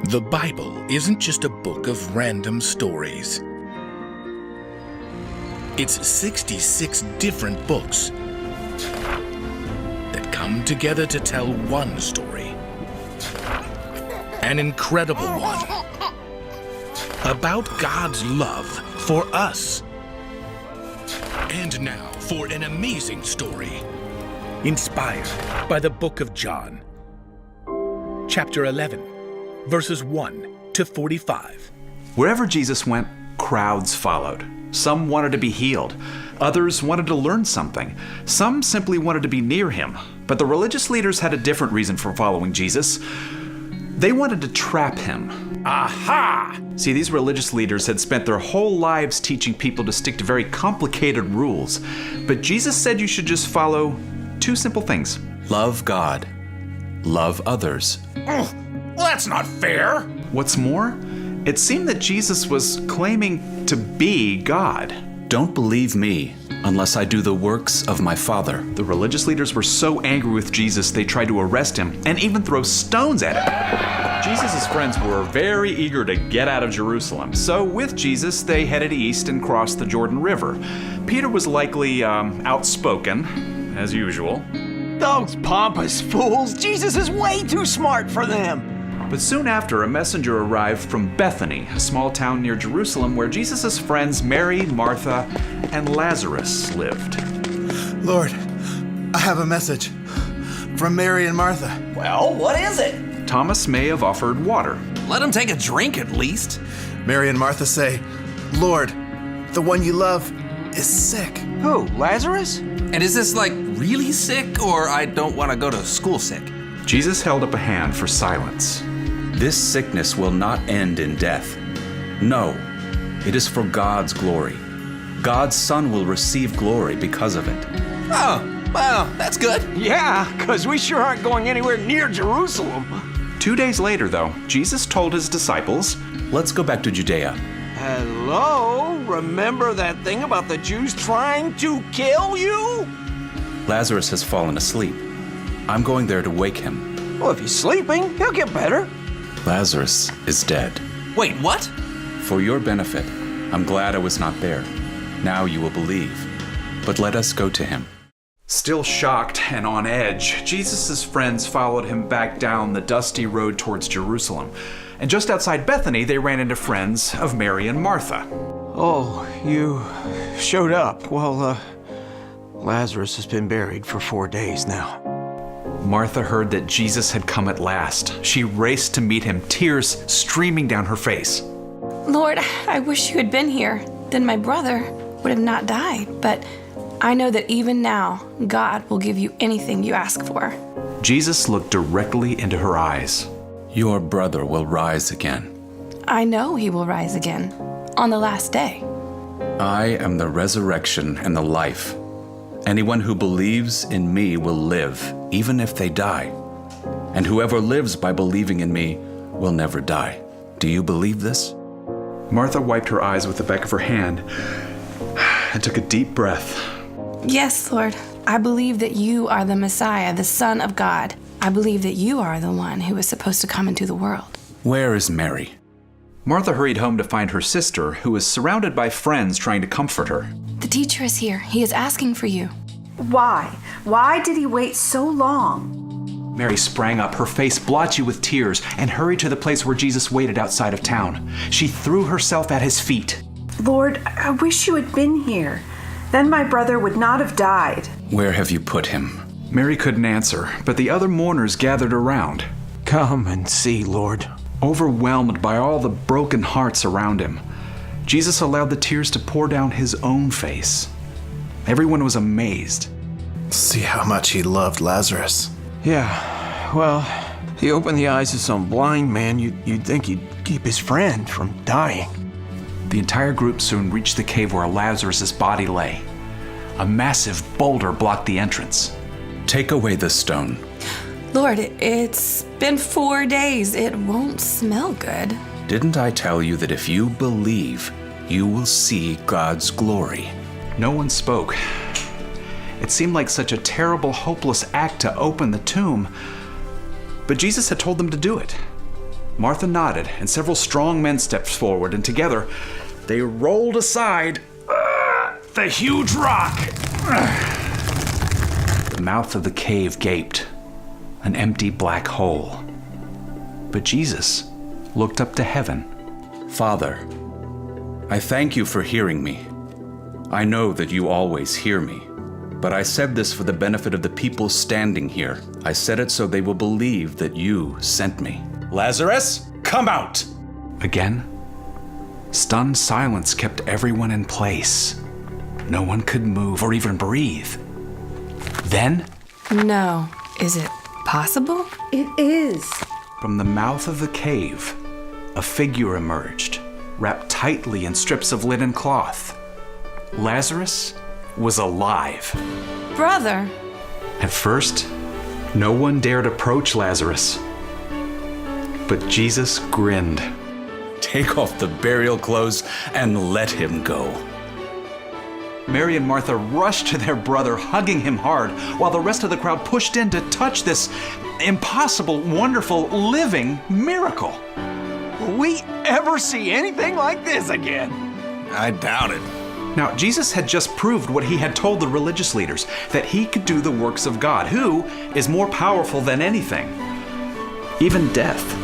The Bible isn't just a book of random stories. It's 66 different books that come together to tell one story. An incredible one. About God's love for us. And now for an amazing story. Inspired by the book of John. Chapter 11. Verses 1 to 45. Wherever Jesus went, crowds followed. Some wanted to be healed. Others wanted to learn something. Some simply wanted to be near him. But the religious leaders had a different reason for following Jesus. They wanted to trap him. Aha! See, these religious leaders had spent their whole lives teaching people to stick to very complicated rules. But Jesus said you should just follow two simple things. Love God. Love others. That's not fair. What's more, it seemed that Jesus was claiming to be God. Don't believe me unless I do the works of my Father. The religious leaders were so angry with Jesus, they tried to arrest him and even throw stones at him. Jesus' friends were very eager to get out of Jerusalem. So with Jesus, they headed east and crossed the Jordan River. Peter was likely outspoken, as usual. Those pompous fools! Jesus is way too smart for them! But soon after, a messenger arrived from Bethany, a small town near Jerusalem where Jesus' friends Mary, Martha, and Lazarus lived. Lord, I have a message from Mary and Martha. Well, what is it? Thomas may have offered water. Let him take a drink at least. Mary and Martha say, Lord, the one you love is sick. Who, Lazarus? And is this like really sick, or I don't want to go to school sick? Jesus held up a hand for silence. This sickness will not end in death. No, it is for God's glory. God's Son will receive glory because of it. Oh, well, that's good. Yeah, because we sure aren't going anywhere near Jerusalem. 2 days later, though, Jesus told his disciples, Let's go back to Judea. Hello? Remember that thing about the Jews trying to kill you? Lazarus has fallen asleep. I'm going there to wake him. Well, if he's sleeping, he'll get better. Lazarus is dead. Wait, what? For your benefit, I'm glad I was not there. Now you will believe. But let us go to him. Still shocked and on edge, Jesus' friends followed him back down the dusty road towards Jerusalem. And just outside Bethany, they ran into friends of Mary and Martha. Oh, you showed up. Well, Lazarus has been buried for 4 days now. Martha heard that Jesus had come at last. She raced to meet him, tears streaming down her face. Lord, I wish you had been here. Then my brother would have not died. But I know that even now, God will give you anything you ask for. Jesus looked directly into her eyes. Your brother will rise again. I know he will rise again on the last day. I am the resurrection and the life. Anyone who believes in me will live, even if they die. And whoever lives by believing in me will never die. Do you believe this? Martha wiped her eyes with the back of her hand and took a deep breath. Yes, Lord, I believe that you are the Messiah, the Son of God. I believe that you are the one who is supposed to come into the world. Where is Mary? Martha hurried home to find her sister, who was surrounded by friends trying to comfort her. The teacher is here. He is asking for you. Why? Why did he wait so long? Mary sprang up, her face blotchy with tears, and hurried to the place where Jesus waited outside of town. She threw herself at his feet. Lord, I wish you had been here. Then my brother would not have died. Where have you put him? Mary couldn't answer, but the other mourners gathered around. Come and see, Lord. Overwhelmed by all the broken hearts around him, Jesus allowed the tears to pour down his own face. Everyone was amazed. See how much he loved Lazarus. Yeah, well, he opened the eyes of some blind man. You'd think he'd keep his friend from dying. The entire group soon reached the cave where Lazarus' body lay. A massive boulder blocked the entrance. Take away the stone. Lord, it's been 4 days. It won't smell good. Didn't I tell you that if you believe, you will see God's glory? No one spoke. It seemed like such a terrible, hopeless act to open the tomb. But Jesus had told them to do it. Martha nodded, and several strong men stepped forward, and together they rolled aside the huge rock. The mouth of the cave gaped, an empty black hole. But Jesus looked up to heaven. Father, I thank you for hearing me. I know that you always hear me, but I said this for the benefit of the people standing here. I said it so they will believe that you sent me. Lazarus, come out! Again, stunned silence kept everyone in place. No one could move or even breathe. Then, No. Is it possible? It is. from the mouth of the cave, a figure emerged, wrapped tightly in strips of linen cloth. Lazarus was alive. Brother! At first, no one dared approach Lazarus. But Jesus grinned. Take off the burial clothes and let him go. Mary and Martha rushed to their brother, hugging him hard, while the rest of the crowd pushed in to touch this impossible, wonderful, living miracle. Will we ever see anything like this again? I doubt it. Now, Jesus had just proved what he had told the religious leaders, that he could do the works of God, who is more powerful than anything, even death.